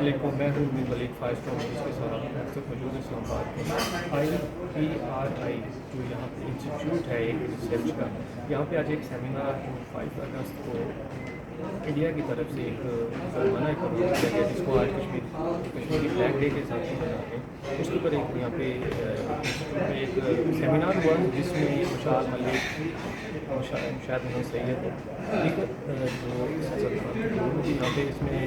علیکم، میں ہوں ملک فائر اسٹارم کے ساتھ موجود ہے اسلام آباد میں IPRI جو یہاں پہ انسٹیٹیوٹ ہے ایک ریسرچ کا. یہاں پہ آج ایک سیمینار جو 5 اگست کو انڈیا کی طرف سے ایک سالانہ پروگرام کیا گیا جس کو آج کشمیری فلیگ ڈے کے ساتھ مناتے ہیں. اس کے اوپر ایک یہاں پہ ایک سیمینار ہوا جس میں مشال ملک شاید محمد سید دیگر جو سیاستدان یہاں پہ اس میں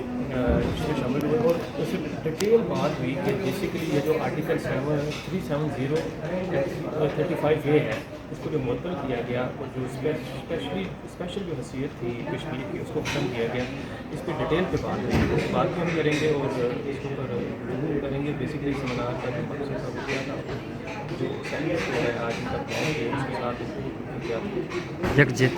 شامل ہوئے اور اس سے ڈیٹیل بات ہوئی کہ بیسیکلی یہ جو آرٹیکل 370 35A ہے اس کو جو معطل کیا گیا اور جو اسپیشل جو حیثیت تھی کشمیر کی اس کو ختم کیا گیا. اس پہ ڈیٹیل پہ بات ہوئی، اس بات بھی ہم کریں گے اور اس کے اوپر گفتگو کریں گے. بیسیکلی سیمینار کا جو مقصد تھا وہ کیا تھا، جو سینٹ جو ہے آج ان کا پلان ہے اس کے ساتھ کیا یکجہت.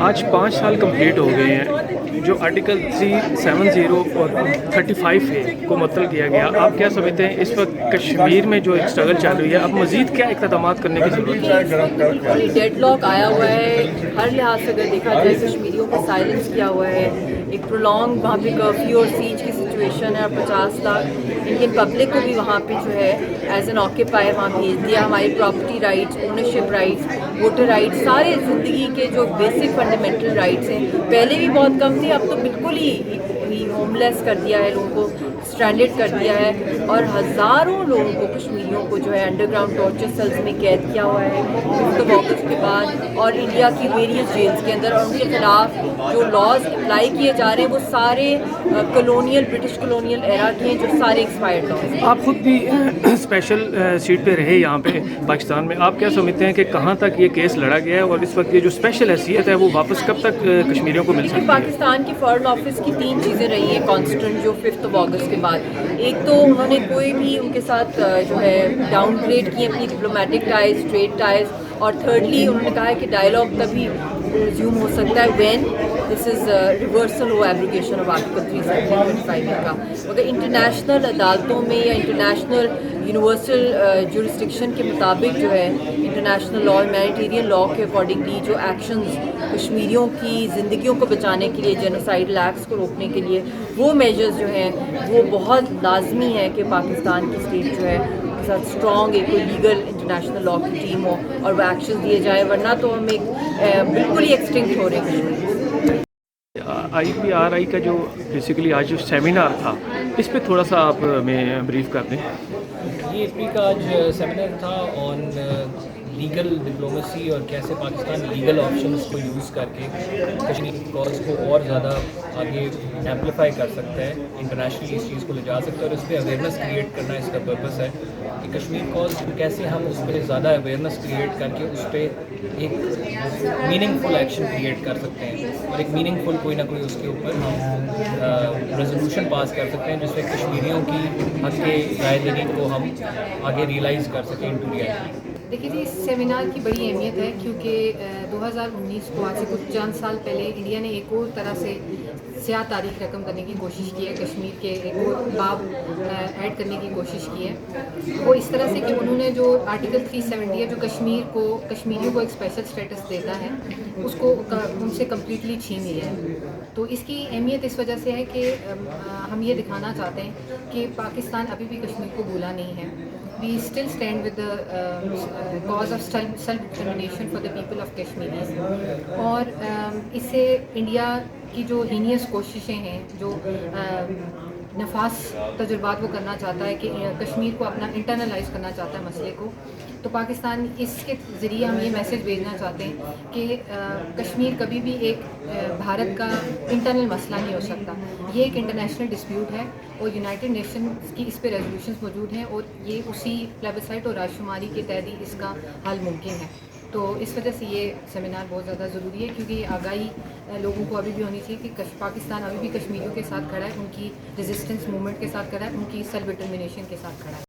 آج 5 سال کمپلیٹ ہو گئے ہیں جو آرٹیکل 370 اور 35A کو معطل کیا گیا. آپ کیا سمجھتے ہیں اس وقت کشمیر میں جو ایک اسٹرگل چل رہی ہے اب مزید کیا اقدامات کرنے کی ضرورت ہے؟ ڈیڈ لاک آیا ہوا ہے ہر لحاظ سے. اگر دیکھا جائے کشمیریوں کو سائلنس کیا ہوا ہے. ایک پرولونگ وہاں پہ کرفیو اور سیج کی سچویشن ہے اور 50 لاکھ انڈین پبلک کو بھی وہاں پہ جو ہے ایز این آکیپائر وہاں بھیج دیا. ہماری property rights, ownership rights, voter rights, سارے زندگی کے جو بیسک فنڈامنٹل رائٹس ہیں پہلے بھی بہت کم تھی، اب تو بالکل ہی ہوم لیس کر دیا ہے، لوگوں کو اسٹرینڈڈ کر دیا ہے اور ہزاروں لوگوں کو کشمیریوں کو جو ہے انڈر گراؤنڈ ٹارچر سیلز میں قید کیا ہوا ہے 5 اگست کے بعد اور انڈیا کی ویریس جیلز کے اندر. اور ان کے خلاف جو لاز اپلائی کیے جا رہے ہیں وہ سارے برٹش کلونیل ایرا کے ہیں جو سارے ایکسپائرڈ لاز ہیں. آپ خود بھی اسپیشل سیٹ پہ رہے یہاں پہ پاکستان میں، آپ کیا سمجھتے ہیں کہ کہاں تک یہ کیس لڑا گیا ہے اور اس وقت یہ جو اسپیشل حیثیت ہے وہ واپس کب تک کشمیریوں کو مل سکتی ہے؟ پاکستان کی فارن آفس کی 3 چیزیں رہی ہیں کانسٹنٹ جو 5 اگست کے بعد. ایک تو انہوں نے کوئی بھی ان کے ساتھ جو ہے ڈاؤن گریڈ کی اپنی ڈپلومیٹک ٹائز، ٹریڈ ٹائز. اور تھرڈلی انہوں نے کہا ہے کہ ڈائلاگ تبھی ریزیوم ہو سکتا ہے when this is reversal who abrogation of article 370 کا. مگر انٹرنیشنل عدالتوں میں یا انٹرنیشنل یونیورسل جورسڈکشن کے مطابق جو ہے انٹرنیشنل لا، ہیومینیٹیرین لا کے اکارڈنگلی جو ایکشنز کشمیریوں کی زندگیوں کو بچانے کے لیے، جینوسائڈل ایکٹس کو روکنے کے لیے وہ میجرز جو ہیں وہ بہت لازمی ہے کہ پاکستان کی اسٹیٹ جو ہے کے ساتھ اسٹرانگ ایک لیگل انٹرنیشنل لا کی ٹیم ہو اور وہ ایکشن دیے جائے، ورنہ تو ہم ایک بالکل ہی ایکسٹنکٹ ہو رہے ہیں. IPRI کا جو بیسیکلی آج جو سیمینار تھا اس پہ تھوڑا سا آپ ہمیں بریف کر دیں. یہ IPRI کا آج سیمینار تھا آن لیگل ڈپلومیسی اور کیسے پاکستان لیگل آپشنس کو یوز کر کے کشمیر کاز کو اور زیادہ آگے ایمپلیفائی کر سکتا ہے، انٹرنیشنلی اس چیز کو لے جا سکتا ہے اور اس پہ اویئرنیس کریٹ کرنا اس کا پرپس ہے کہ کشمیر کاز کیسے ہم اس پہ زیادہ اویئرنیس کریٹ کر کے اس پہ ایک میننگ فل ایکشن کریٹ کر سکتے ہیں اور ایک میننگ فل کوئی نہ کوئی اس کے اوپر ہم ریزولوشن پاس کر سکتے ہیں جس سے کشمیریوں کی حق کے رائے دہی کو ہم آگے ریئلائز کر سکیں انٹو ریئلٹی. دیکھیے جی، اس سیمینار کی بڑی اہمیت ہے کیونکہ 2019 کو آج سے کچھ چند سال پہلے انڈیا نے ایک اور طرح سے سیاہ تاریخ رقم کرنے کی کوشش کی ہے، کشمیر کے ایک اور باب ایڈ کرنے کی کوشش کی ہے. وہ اس طرح سے کہ انہوں نے جو آرٹیکل 370 ہے جو کشمیریوں کو ایک اسپیشل اسٹیٹس دیتا ہے اس کو ان سے کمپلیٹلی چھین لیا ہے. تو اس کی اہمیت اس وجہ سے ہے کہ ہم یہ دکھانا چاہتے ہیں کہ پاکستان ابھی بھی کشمیر کو بھولا نہیں ہے. We still stand with the cause of self-determination for the people of Kashmiris. اور اس سے انڈیا کی جو ہینیس کوششیں ہیں، جو نفاذ تجربات وہ کرنا چاہتا ہے کہ کشمیر کو اپنا انٹرنلائز کرنا چاہتا ہے مسئلے کو، تو پاکستان اس کے ذریعے ہم یہ میسج بھیجنا چاہتے ہیں کہ کشمیر کبھی بھی ایک بھارت کا انٹرنل مسئلہ نہیں ہو سکتا. یہ ایک انٹرنیشنل ڈسپیوٹ ہے اور یونائٹڈ نیشنز کی اس پہ ریزولوشنز موجود ہیں اور یہ اسی پلیبسائٹ اور رائے شماری کے تحت ہی اس کا حل ممکن ہے. تو اس وجہ سے یہ سیمینار بہت زیادہ ضروری ہے کیونکہ یہ آگاہی لوگوں کو ابھی بھی ہونی چاہیے کہ پاکستان ابھی بھی کشمیریوں کے ساتھ کھڑا ہے، ان کی ریزسٹنس موومنٹ کے ساتھ کھڑا ہے، ان کی سیلف ڈٹرمنیشن کے ساتھ کھڑا ہے.